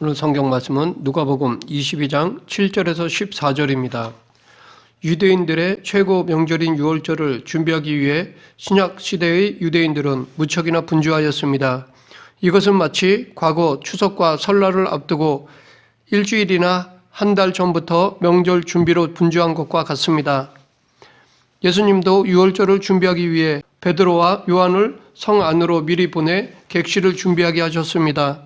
오늘 성경 말씀은 누가복음 22장 7절에서 14절입니다. 유대인들의 최고 명절인 유월절을 준비하기 위해 신약 시대의 유대인들은 무척이나 분주하였습니다. 이것은 마치 과거 추석과 설날을 앞두고 일주일이나 한 달 전부터 명절 준비로 분주한 것과 같습니다. 예수님도 유월절을 준비하기 위해 베드로와 요한을 성 안으로 미리 보내 객실을 준비하게 하셨습니다.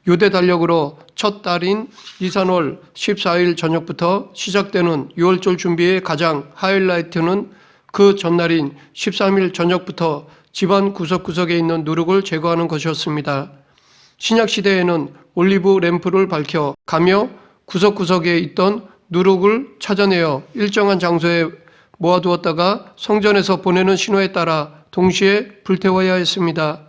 유대 달력으로 첫 달인 니산월 14일 저녁부터 시작되는 유월절 준비의 가장 하이라이트는 그 전날인 13일 저녁부터 집안 구석구석에 있는 누룩을 제거하는 것이었습니다. 신약시대에는 올리브 램프를 밝혀 가며 구석구석에 있던 누룩을 찾아내어 일정한 장소에 모아두었다가 성전에서 보내는 신호에 따라 동시에 불태워야 했습니다.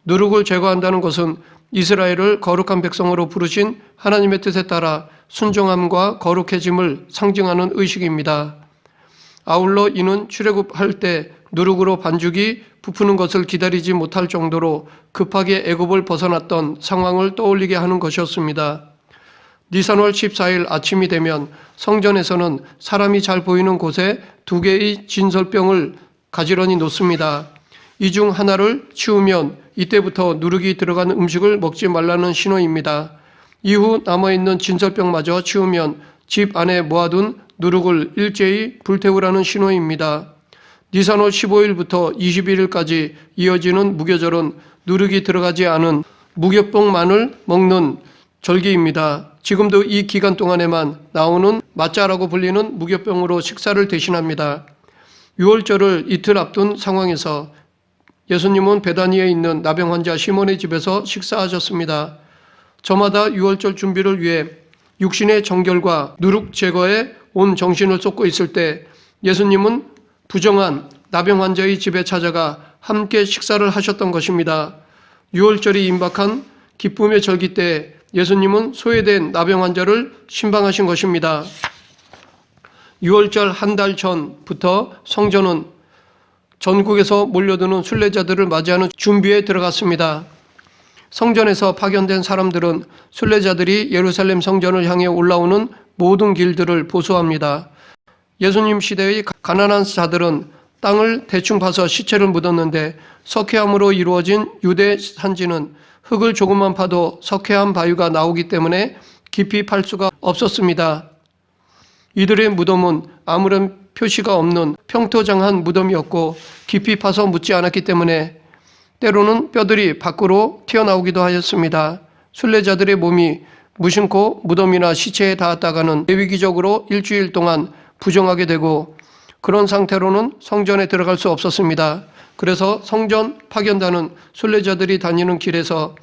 누룩을 제거한다는 것은 이스라엘을 거룩한 백성으로 부르신 하나님의 뜻에 따라 순종함과 거룩해짐을 상징하는 의식입니다. 아울러 이는 출애굽할 때 누룩으로 반죽이 부푸는 것을 기다리지 못할 정도로 급하게 애굽을 벗어났던 상황을 떠올리게 하는 것이었습니다. 니산월 14일 아침이 되면 성전에서는 사람이 잘 보이는 곳에 2개의 진설병을 가지런히 놓습니다. 이 중 하나를 치우면 이때부터 누룩이 들어간 음식을 먹지 말라는 신호입니다. 이후 남아있는 진설병마저 치우면 집 안에 모아둔 누룩을 일제히 불태우라는 신호입니다. 니산월 15일부터 21일까지 이어지는 무교절은 누룩이 들어가지 않은 무교병만을 먹는 절기입니다. 지금도 이 기간 동안에만 나오는 마짜라고 불리는 무교병으로 식사를 대신합니다. 유월절을 이틀 앞둔 상황에서 예수님은 베다니에 있는 나병 환자 시몬의 집에서 식사하셨습니다. 저마다 유월절 준비를 위해 육신의 정결과 누룩 제거에 온 정신을 쏟고 있을 때 예수님은 부정한 나병 환자의 집에 찾아가 함께 식사를 하셨던 것입니다. 유월절이 임박한 기쁨의 절기 때 예수님은 소외된 나병 환자를 신방하신 것입니다. 유월절 한 달 전부터 성전은 전국에서 몰려드는 순례자들을 맞이하는 준비에 들어갔습니다. 성전에서 파견된 사람들은 순례자들이 예루살렘 성전을 향해 올라오는 모든 길들을 보수합니다. 예수님 시대의 가난한 자들은 땅을 대충 파서 시체를 묻었는데 석회암으로 이루어진 유대 산지는 흙을 조금만 파도 석회암 바위가 나오기 때문에 깊이 팔 수가 없었습니다. 이들의 무덤은 아무런 표시가 없는 평토장한 무덤이었고 깊이 파서 묻지 않았기 때문에 때로는 뼈들이 밖으로 튀어나오기도 하였습니다. 순례자들의 몸이 무심코 무덤이나 시체에 닿았다가는 대위기적으로 일주일 동안 부정하게 되고 그런 상태로는 성전에 들어갈 수 없었습니다. 그래서 성전 파견단은 순례자들이 다니는 길에서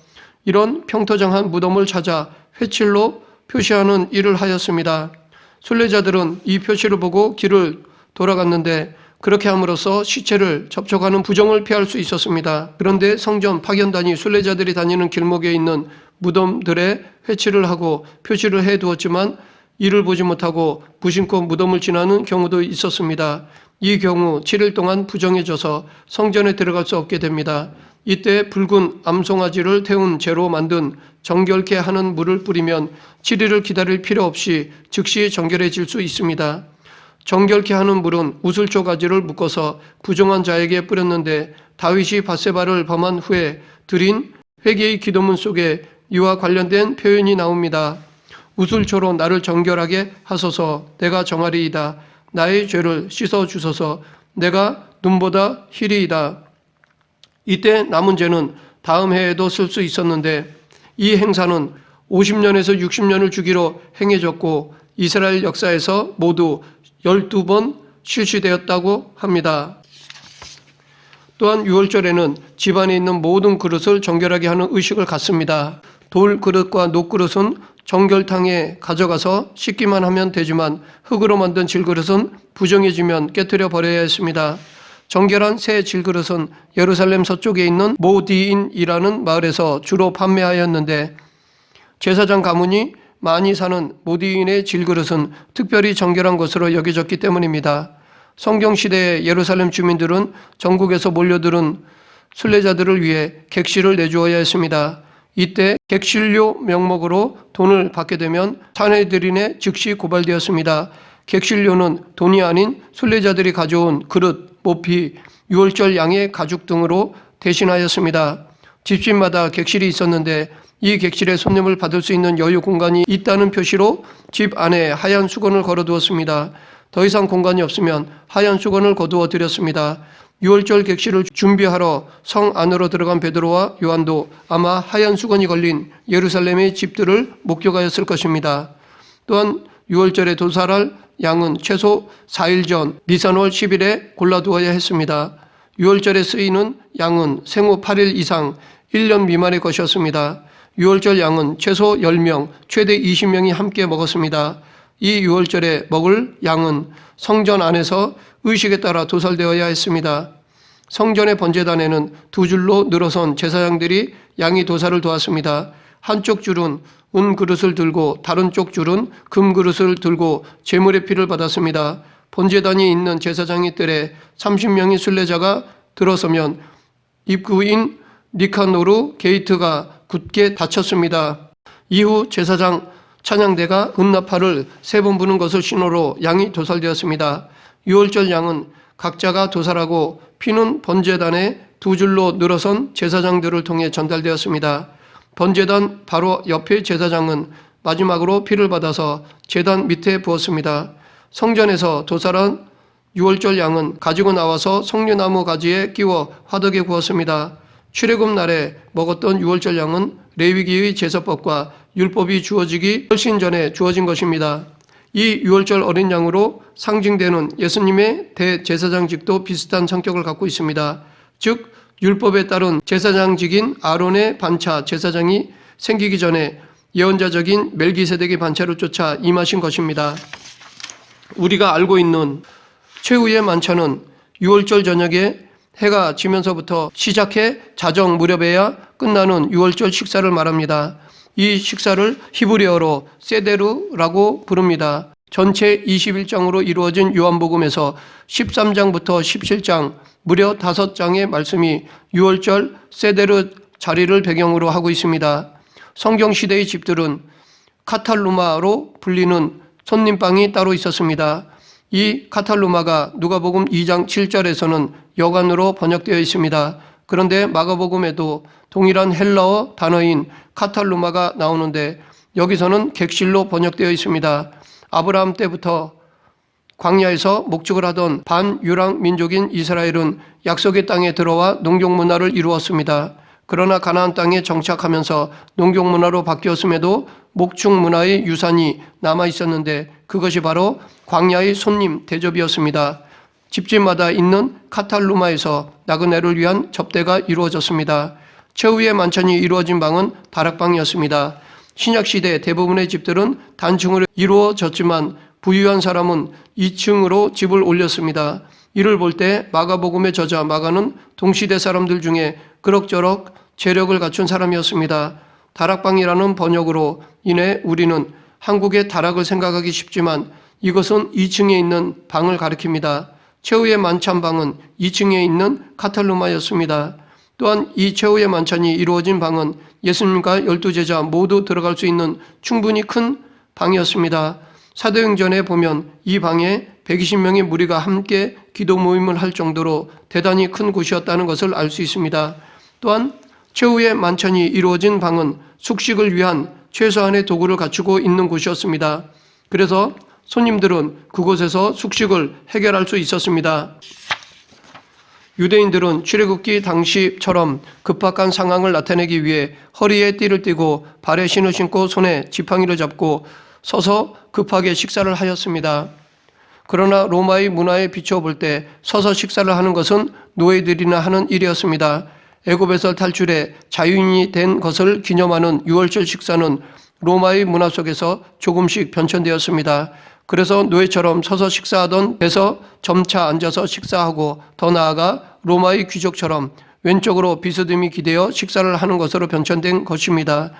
이런 평토장한 무덤을 찾아 회칠로 표시하는 일을 하였습니다. 순례자들은 이 표시를 보고 길을 돌아갔는데 그렇게 함으로써 시체를 접촉하는 부정을 피할 수 있었습니다. 그런데 성전 파견단이 순례자들이 다니는 길목에 있는 무덤들에 회칠을 하고 표시를 해두었지만 이를 보지 못하고 무심코 무덤을 지나는 경우도 있었습니다. 이 경우 7일 동안 부정해져서 성전에 들어갈 수 없게 됩니다. 이때 붉은 암송아지를 태운 재로 만든 정결케 하는 물을 뿌리면 7일을 기다릴 필요 없이 즉시 정결해질 수 있습니다. 정결케 하는 물은 우슬초 가지를 묶어서 부정한 자에게 뿌렸는데 다윗이 밧세바를 범한 후에 드린 회개의 기도문 속에 이와 관련된 표현이 나옵니다. 우슬초로 나를 정결하게 하소서. 내가 정하리이다. 나의 죄를 씻어 주소서. 내가 눈보다 희리이다. 이때 남은 죄는 다음 해에도 쓸 수 있었는데 이 행사는 50년에서 60년을 주기로 행해졌고 이스라엘 역사에서 모두 12번 실시되었다고 합니다. 또한 유월절에는 집안에 있는 모든 그릇을 정결하게 하는 의식을 갖습니다. 돌 그릇과 녹 그릇은 정결탕에 가져가서 씻기만 하면 되지만 흙으로 만든 질그릇은 부정해지면 깨뜨려 버려야 했습니다. 정결한 새 질그릇은 예루살렘 서쪽에 있는 모디인이라는 마을에서 주로 판매하였는데 제사장 가문이 많이 사는 모디인의 질그릇은 특별히 정결한 것으로 여겨졌기 때문입니다. 성경시대의 예루살렘 주민들은 전국에서 몰려들은 순례자들을 위해 객실을 내주어야 했습니다. 이때 객실료 명목으로 돈을 받게 되면 사내들인에 즉시 고발되었습니다. 객실료는 돈이 아닌 순례자들이 가져온 그릇, 모피, 유월절 양의 가죽 등으로 대신하였습니다. 집집마다 객실이 있었는데 이 객실에 손님을 받을 수 있는 여유 공간이 있다는 표시로 집 안에 하얀 수건을 걸어두었습니다. 더 이상 공간이 없으면 하얀 수건을 거두어 드렸습니다. 유월절 객실을 준비하러 성 안으로 들어간 베드로와 요한도 아마 하얀 수건이 걸린 예루살렘의 집들을 목격하였을 것입니다. 또한 유월절에 도살할 양은 최소 4일 전 니산월 10일에 골라두어야 했습니다. 유월절에 쓰이는 양은 생후 8일 이상 1년 미만의 것이었습니다. 유월절 양은 최소 10명, 최대 20명이 함께 먹었습니다. 이 유월절에 먹을 양은 성전 안에서 의식에 따라 도살되어야 했습니다. 성전의 번제단에는 두 줄로 늘어선 제사장들이 양의 도살을 도왔습니다. 한쪽 줄은 은 그릇을 들고 다른 쪽 줄은 금 그릇을 들고 제물의 피를 받았습니다. 번제단이 있는 제사장의 뜰에 30명의 순례자가 들어서면 입구인 니카노르 게이트가 굳게 닫혔습니다. 이후 제사장 찬양대가 은나팔을 3번 부는 것을 신호로 양이 도살되었습니다. 유월절 양은 각자가 도살하고 피는 번제단에 두 줄로 늘어선 제사장들을 통해 전달되었습니다. 번제단 바로 옆의 제사장은 마지막으로 피를 받아서 제단 밑에 부었습니다. 성전에서 도살한 유월절 양은 가지고 나와서 석류나무 가지에 끼워 화덕에 구웠습니다. 출애굽 날에 먹었던 유월절 양은 레위기의 제사법과 율법이 주어지기 훨씬 전에 주어진 것입니다. 이 유월절 어린 양으로 상징되는 예수님의 대제사장직도 비슷한 성격을 갖고 있습니다. 즉 율법에 따른 제사장직인 아론의 반차 제사장이 생기기 전에 예언자적인 멜기세덱의 반차를 쫓아 임하신 것입니다. 우리가 알고 있는 최후의 만찬은 유월절 저녁에 해가 지면서부터 시작해 자정 무렵에야 끝나는 유월절 식사를 말합니다. 이 식사를 히브리어로 세데르라고 부릅니다. 전체 21장으로 이루어진 요한복음에서 13장부터 17장 무려 5장의 말씀이 유월절 세데르 자리를 배경으로 하고 있습니다. 성경시대의 집들은 카탈루마로 불리는 손님방이 따로 있었습니다. 이 카탈루마가 누가복음 2장 7절에서는 여관으로 번역되어 있습니다. 그런데 마가복음에도 동일한 헬라어 단어인 카탈루마가 나오는데 여기서는 객실로 번역되어 있습니다. 아브라함 때부터 광야에서 목축을 하던 반유랑 민족인 이스라엘은 약속의 땅에 들어와 농경 문화를 이루었습니다. 그러나 가나안 땅에 정착하면서 농경 문화로 바뀌었음에도 목축 문화의 유산이 남아 있었는데 그것이 바로 광야의 손님 대접이었습니다. 집집마다 있는 카탈루마에서 나그네를 위한 접대가 이루어졌습니다. 최후의 만찬이 이루어진 방은 다락방이었습니다. 신약시대 대부분의 집들은 단층으로 이루어졌지만 부유한 사람은 2층으로 집을 올렸습니다. 이를 볼 때 마가복음의 저자 마가는 동시대 사람들 중에 그럭저럭 재력을 갖춘 사람이었습니다. 다락방이라는 번역으로 인해 우리는 한국의 다락을 생각하기 쉽지만 이것은 2층에 있는 방을 가리킵니다. 최후의 만찬방은 2층에 있는 카탈루마였습니다. 또한 이 최후의 만찬이 이루어진 방은 예수님과 12제자 모두 들어갈 수 있는 충분히 큰 방이었습니다. 사도행전에 보면 이 방에 120명의 무리가 함께 기도 모임을 할 정도로 대단히 큰 곳이었다는 것을 알 수 있습니다. 또한 최후의 만찬이 이루어진 방은 숙식을 위한 최소한의 도구를 갖추고 있는 곳이었습니다. 그래서 손님들은 그곳에서 숙식을 해결할 수 있었습니다. 유대인들은 출애굽기 당시처럼 급박한 상황을 나타내기 위해 허리에 띠를 띠고 발에 신을 신고 손에 지팡이를 잡고 서서 급하게 식사를 하였습니다. 그러나 로마의 문화에 비춰볼 때 서서 식사를 하는 것은 노예들이나 하는 일이었습니다. 애굽에서 탈출해 자유인이 된 것을 기념하는 유월절 식사는 로마의 문화 속에서 조금씩 변천되었습니다. 그래서 노예처럼 서서 식사하던 데서 점차 앉아서 식사하고 더 나아가 로마의 귀족처럼 왼쪽으로 비스듬히 기대어 식사를 하는 것으로 변천된 것입니다.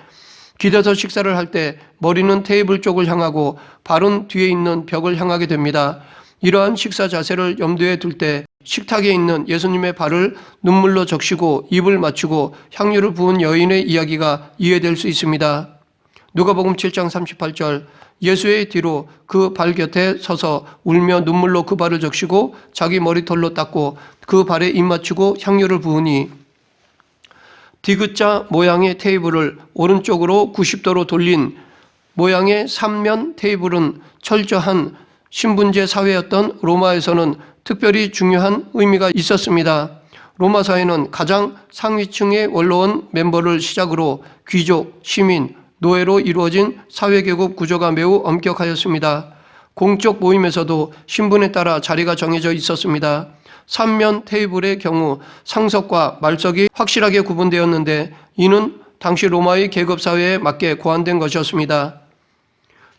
기대서 식사를 할 때 머리는 테이블 쪽을 향하고 발은 뒤에 있는 벽을 향하게 됩니다. 이러한 식사 자세를 염두에 둘 때 식탁에 있는 예수님의 발을 눈물로 적시고 입을 맞추고 향유를 부은 여인의 이야기가 이해될 수 있습니다. 누가복음 7장 38절 예수의 뒤로 그 발 곁에 서서 울며 눈물로 그 발을 적시고 자기 머리털로 닦고 그 발에 입 맞추고 향유를 부으니 디귿자 모양의 테이블을 오른쪽으로 90도로 돌린 모양의 3면 테이블은 철저한 신분제 사회였던 로마에서는 특별히 중요한 의미가 있었습니다. 로마 사회는 가장 상위층의 원로원 멤버를 시작으로 귀족, 시민, 노예로 이루어진 사회계급 구조가 매우 엄격하였습니다. 공적 모임에서도 신분에 따라 자리가 정해져 있었습니다. 3면 테이블의 경우 상석과 말석이 확실하게 구분되었는데 이는 당시 로마의 계급사회에 맞게 고안된 것이었습니다.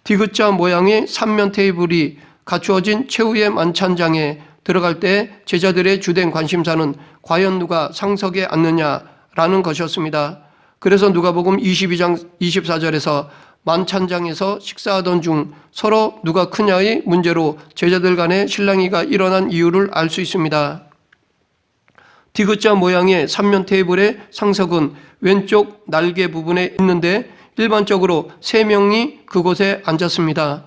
디귿자 모양의 3면 테이블이 갖추어진 최후의 만찬장에 들어갈 때 제자들의 주된 관심사는 과연 누가 상석에 앉느냐라는 것이었습니다. 그래서 누가복음 22장 24절에서 만찬장에서 식사하던 중 서로 누가 크냐의 문제로 제자들 간에 실랑이가 일어난 이유를 알 수 있습니다. 디귿자 모양의 3면 테이블의 상석은 왼쪽 날개 부분에 있는데 일반적으로 3명이 그곳에 앉았습니다.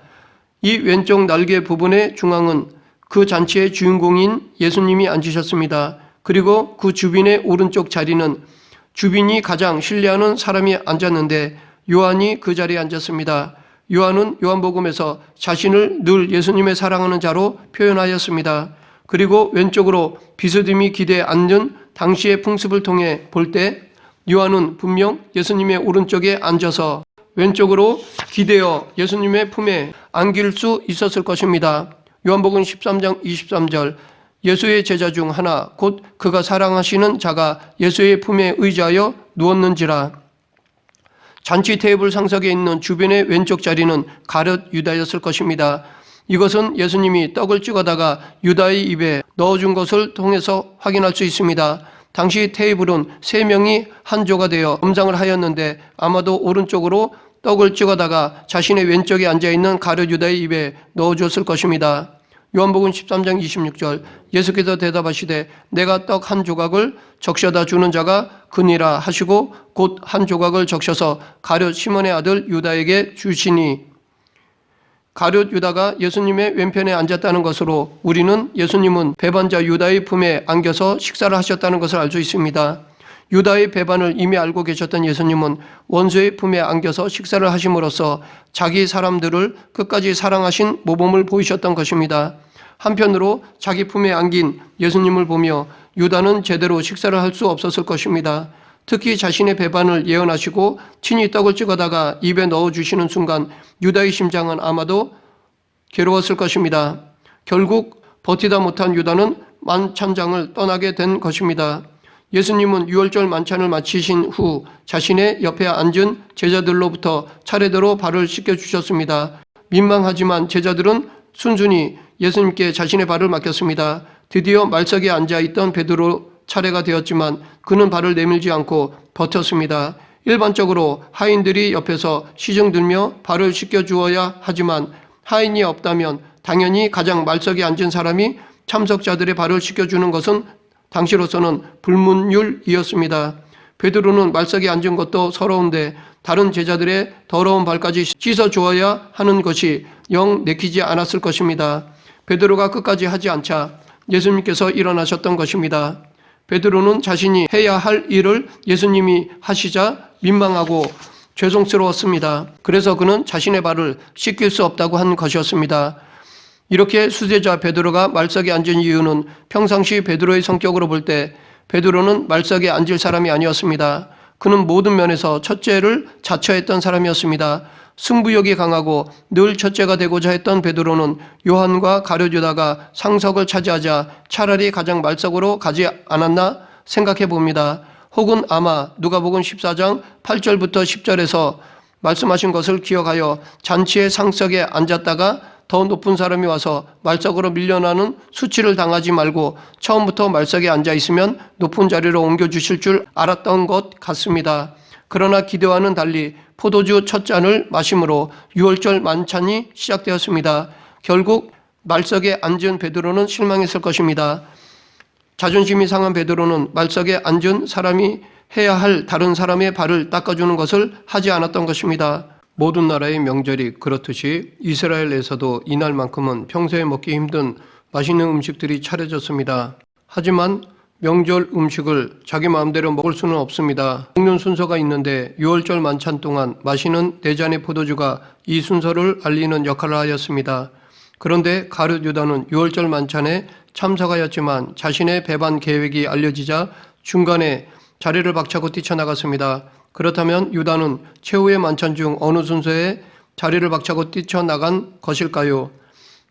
이 왼쪽 날개 부분의 중앙은 그 잔치의 주인공인 예수님이 앉으셨습니다. 그리고 그 주빈의 오른쪽 자리는 주빈이 가장 신뢰하는 사람이 앉았는데 요한이 그 자리에 앉았습니다. 요한은 요한복음에서 자신을 늘 예수님의 사랑하는 자로 표현하였습니다. 그리고 왼쪽으로 비스듬히 기대에 앉은 당시의 풍습을 통해 볼 때 요한은 분명 예수님의 오른쪽에 앉아서 왼쪽으로 기대어 예수님의 품에 안길 수 있었을 것입니다. 요한복음 13장 23절 예수의 제자 중 하나 곧 그가 사랑하시는 자가 예수의 품에 의지하여 누웠는지라. 잔치 테이블 상석에 있는 주변의 왼쪽 자리는 가룟 유다였을 것입니다. 이것은 예수님이 떡을 찍어다가 유다의 입에 넣어준 것을 통해서 확인할 수 있습니다. 당시 테이블은 3명이 한 조가 되어 겸상을 하였는데 아마도 오른쪽으로 떡을 찍어다가 자신의 왼쪽에 앉아있는 가룟 유다의 입에 넣어줬을 것입니다. 요한복음 13장 26절 예수께서 대답하시되 내가 떡 한 조각을 적셔다 주는 자가 그니라 하시고 곧 한 조각을 적셔서 가룟 시몬의 아들 유다에게 주시니 가룟 유다가 예수님의 왼편에 앉았다는 것으로 우리는 예수님은 배반자 유다의 품에 안겨서 식사를 하셨다는 것을 알 수 있습니다. 유다의 배반을 이미 알고 계셨던 예수님은 원수의 품에 안겨서 식사를 하심으로써 자기 사람들을 끝까지 사랑하신 모범을 보이셨던 것입니다. 한편으로 자기 품에 안긴 예수님을 보며 유다는 제대로 식사를 할 수 없었을 것입니다. 특히 자신의 배반을 예언하시고 친히 떡을 찍어다가 입에 넣어주시는 순간 유다의 심장은 아마도 괴로웠을 것입니다. 결국 버티다 못한 유다는 만찬장을 떠나게 된 것입니다. 예수님은 유월절 만찬을 마치신 후 자신의 옆에 앉은 제자들로부터 차례대로 발을 씻겨주셨습니다. 민망하지만 제자들은 순순히 예수님께 자신의 발을 맡겼습니다. 드디어 말석에 앉아있던 베드로 차례가 되었지만 그는 발을 내밀지 않고 버텼습니다. 일반적으로 하인들이 옆에서 시중들며 발을 씻겨주어야 하지만 하인이 없다면 당연히 가장 말석에 앉은 사람이 참석자들의 발을 씻겨주는 것은 당시로서는 불문율이었습니다. 베드로는 말석에 앉은 것도 서러운데 다른 제자들의 더러운 발까지 씻어주어야 하는 것이 영 내키지 않았을 것입니다. 베드로가 끝까지 하지 않자 예수님께서 일어나셨던 것입니다. 베드로는 자신이 해야 할 일을 예수님이 하시자 민망하고 죄송스러웠습니다. 그래서 그는 자신의 발을 씻길 수 없다고 한 것이었습니다. 이렇게 수제자 베드로가 말석에 앉은 이유는 평상시 베드로의 성격으로 볼 때 베드로는 말석에 앉을 사람이 아니었습니다. 그는 모든 면에서 첫째를 자처했던 사람이었습니다. 승부욕이 강하고 늘 첫째가 되고자 했던 베드로는 요한과 가룟 유다가 상석을 차지하자 차라리 가장 말석으로 가지 않았나 생각해 봅니다. 혹은 아마 누가복음 14장 8절부터 10절에서 말씀하신 것을 기억하여 잔치의 상석에 앉았다가 더 높은 사람이 와서 말석으로 밀려나는 수치를 당하지 말고 처음부터 말석에 앉아 있으면 높은 자리로 옮겨주실 줄 알았던 것 같습니다. 그러나 기대와는 달리 포도주 첫 잔을 마심으로 유월절 만찬이 시작되었습니다. 결국 말석에 앉은 베드로는 실망했을 것입니다. 자존심이 상한 베드로는 말석에 앉은 사람이 해야 할 다른 사람의 발을 닦아주는 것을 하지 않았던 것입니다. 모든 나라의 명절이 그렇듯이 이스라엘에서도 이날만큼은 평소에 먹기 힘든 맛있는 음식들이 차려졌습니다. 하지만 명절 음식을 자기 마음대로 먹을 수는 없습니다. 먹는 순서가 있는데 유월절 만찬 동안 마시는 4잔의 포도주가 이 순서를 알리는 역할을 하였습니다. 그런데 가룟 유다는 유월절 만찬에 참석하였지만 자신의 배반 계획이 알려지자 중간에 자리를 박차고 뛰쳐나갔습니다. 그렇다면 유다는 최후의 만찬 중 어느 순서에 자리를 박차고 뛰쳐나간 것일까요?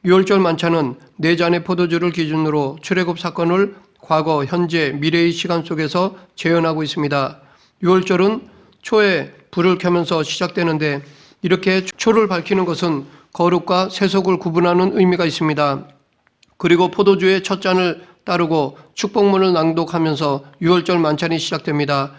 유월절 만찬은 4잔의 포도주를 기준으로 출애굽 사건을 과거, 현재, 미래의 시간 속에서 재현하고 있습니다. 유월절은 초에 불을 켜면서 시작되는데 이렇게 초를 밝히는 것은 거룩과 세속을 구분하는 의미가 있습니다. 그리고 포도주의 첫 잔을 따르고 축복문을 낭독하면서 유월절 만찬이 시작됩니다.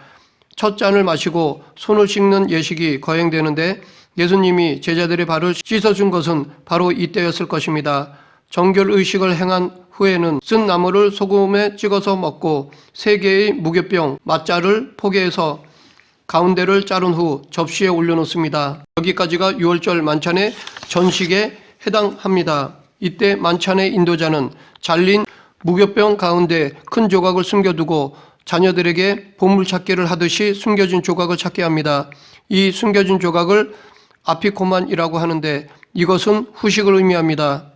첫 잔을 마시고 손을 씻는 예식이 거행되는데 예수님이 제자들의 발을 씻어준 것은 바로 이때였을 것입니다. 정결의식을 행한 후에는 쓴 나물을 소금에 찍어서 먹고 3개의 무교병 맛자를 포개해서 가운데를 자른 후 접시에 올려놓습니다. 여기까지가 유월절 만찬의 전식에 해당합니다. 이때 만찬의 인도자는 잘린 무교병 가운데 큰 조각을 숨겨두고 자녀들에게 보물찾기를 하듯이 숨겨진 조각을 찾게 합니다. 이 숨겨진 조각을 아피코만이라고 하는데 이것은 후식을 의미합니다.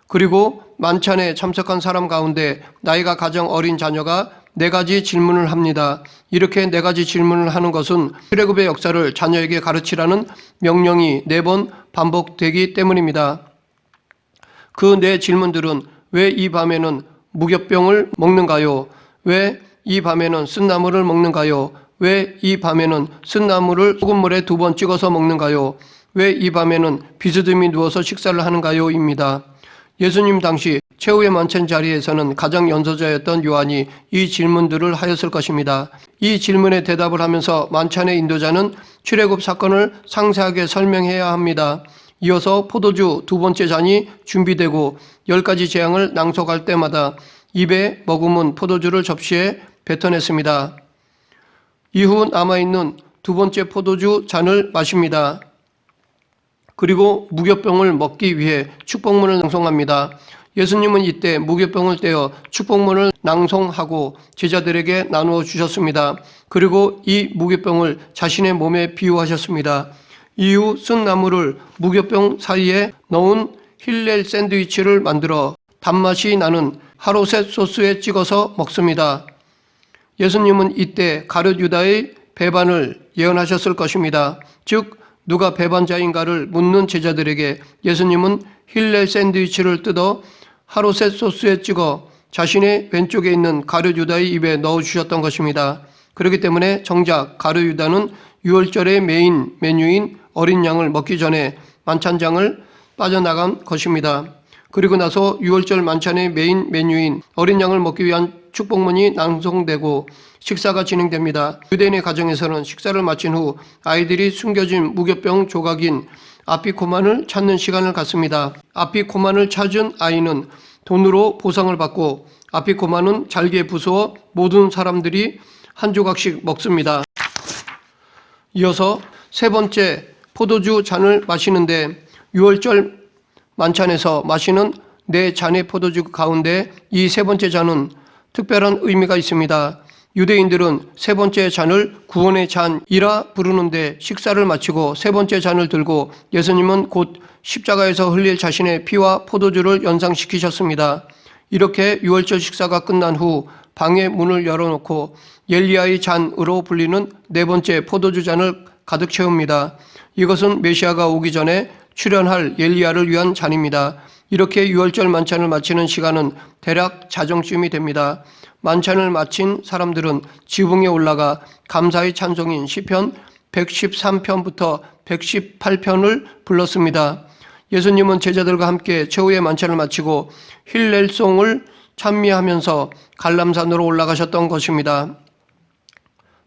그리고 만찬에 참석한 사람 가운데 나이가 가장 어린 자녀가 4가지 질문을 합니다. 이렇게 4가지 질문을 하는 것은 출애굽의 역사를 자녀에게 가르치라는 명령이 4번 반복되기 때문입니다. 그 4질문들은 왜 이 밤에는 무교병을 먹는가요? 왜 이 밤에는 쓴 나물을 먹는가요? 왜 이 밤에는 쓴 나물을 소금물에 2번 찍어서 먹는가요? 왜 이 밤에는 비스듬히 누워서 식사를 하는가요? 입니다. 예수님 당시 최후의 만찬 자리에서는 가장 연소자였던 요한이 이 질문들을 하였을 것입니다. 이 질문에 대답을 하면서 만찬의 인도자는 출애굽 사건을 상세하게 설명해야 합니다. 이어서 포도주 2번째 잔이 준비되고 10가지 재앙을 낭독할 때마다 입에 머금은 포도주를 접시에 뱉어냈습니다. 이후 남아있는 2번째 포도주 잔을 마십니다. 그리고 무교병을 먹기 위해 축복문을 낭송합니다. 예수님은 이때 무교병을 떼어 축복문을 낭송하고 제자들에게 나누어 주셨습니다. 그리고 이 무교병을 자신의 몸에 비유하셨습니다. 이후 쓴 나물을 무교병 사이에 넣은 힐렐 샌드위치를 만들어 단맛이 나는 하로셋 소스에 찍어서 먹습니다. 예수님은 이때 가룟 유다의 배반을 예언하셨을 것입니다. 즉 누가 배반자인가를 묻는 제자들에게 예수님은 힐렐 샌드위치를 뜯어 하로셋 소스에 찍어 자신의 왼쪽에 있는 가룟 유다의 입에 넣어주셨던 것입니다. 그렇기 때문에 정작 가룟 유다는 유월절의 메인 메뉴인 어린 양을 먹기 전에 만찬장을 빠져나간 것입니다. 그리고 나서 유월절 만찬의 메인 메뉴인 어린 양을 먹기 위한 축복문이 낭송되고 식사가 진행됩니다. 유대인의 가정에서는 식사를 마친 후 아이들이 숨겨진 무교병 조각인 아피코만을 찾는 시간을 갖습니다. 아피코만을 찾은 아이는 돈으로 보상을 받고 아피코만은 잘게 부수어 모든 사람들이 한 조각씩 먹습니다. 이어서 3번째 포도주 잔을 마시는데 유월절 만찬에서 마시는 4잔의 포도주 가운데 이 3번째 잔은 특별한 의미가 있습니다. 유대인들은 3번째 잔을 구원의 잔이라 부르는데 식사를 마치고 3번째 잔을 들고 예수님은 곧 십자가에서 흘릴 자신의 피와 포도주를 연상시키셨습니다. 이렇게 유월절 식사가 끝난 후 방의 문을 열어놓고 엘리야의 잔으로 불리는 4번째 포도주 잔을 가득 채웁니다. 이것은 메시아가 오기 전에 출현할 엘리야를 위한 잔입니다. 이렇게 유월절 만찬을 마치는 시간은 대략 자정쯤이 됩니다. 만찬을 마친 사람들은 지붕에 올라가 감사의 찬송인 시편 113편부터 118편을 불렀습니다. 예수님은 제자들과 함께 최후의 만찬을 마치고 힐렐송을 찬미하면서 갈람산으로 올라가셨던 것입니다.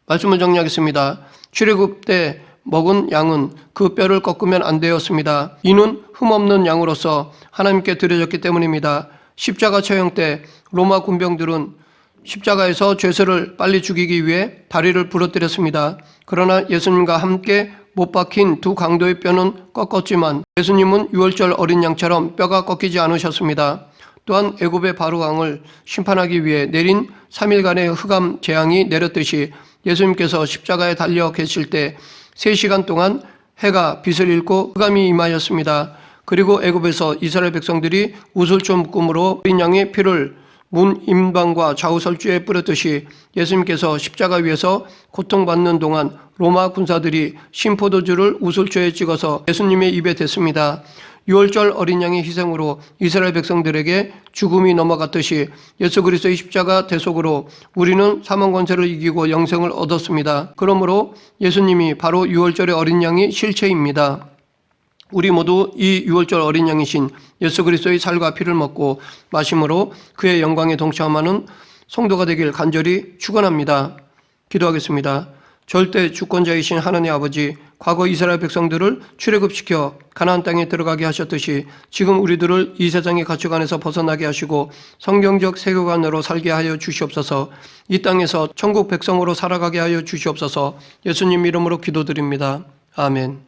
말씀을 정리하겠습니다. 출애굽 때 먹은 양은 그 뼈를 꺾으면 안 되었습니다. 이는 흠없는 양으로서 하나님께 드려졌기 때문입니다. 십자가 처형 때 로마 군병들은 십자가에서 죄수를 빨리 죽이기 위해 다리를 부러뜨렸습니다. 그러나 예수님과 함께 못 박힌 두 강도의 뼈는 꺾었지만 예수님은 유월절 어린 양처럼 뼈가 꺾이지 않으셨습니다. 또한 애굽의 바로 왕을 심판하기 위해 내린 3일간의 흑암 재앙이 내렸듯이 예수님께서 십자가에 달려 계실 때 3시간 동안 해가 빛을 잃고 흑암이 임하였습니다. 그리고 애굽에서 이스라엘 백성들이 우슬조 묶음으로 어린 양의 피를 문 임방과 좌우설주에 뿌렸듯이 예수님께서 십자가 위에서 고통받는 동안 로마 군사들이 신포도주를 우슬조에 찍어서 예수님의 입에 댔습니다. 유월절 어린 양의 희생으로 이스라엘 백성들에게 죽음이 넘어갔듯이 예수 그리스도의 십자가 대속으로 우리는 사망 권세를 이기고 영생을 얻었습니다. 그러므로 예수님이 바로 유월절의 어린 양이 실체입니다. 우리 모두 이 유월절 어린 양이신 예수 그리스도의 살과 피를 먹고 마심으로 그의 영광에 동참하는 성도가 되길 간절히 축원합니다. 기도하겠습니다. 절대 주권자이신 하나님 아버지, 과거 이스라엘 백성들을 출애굽시켜 가나안 땅에 들어가게 하셨듯이 지금 우리들을 이 세상의 가치관에서 벗어나게 하시고 성경적 세계관으로 살게 하여 주시옵소서. 이 땅에서 천국 백성으로 살아가게 하여 주시옵소서. 예수님 이름으로 기도드립니다. 아멘.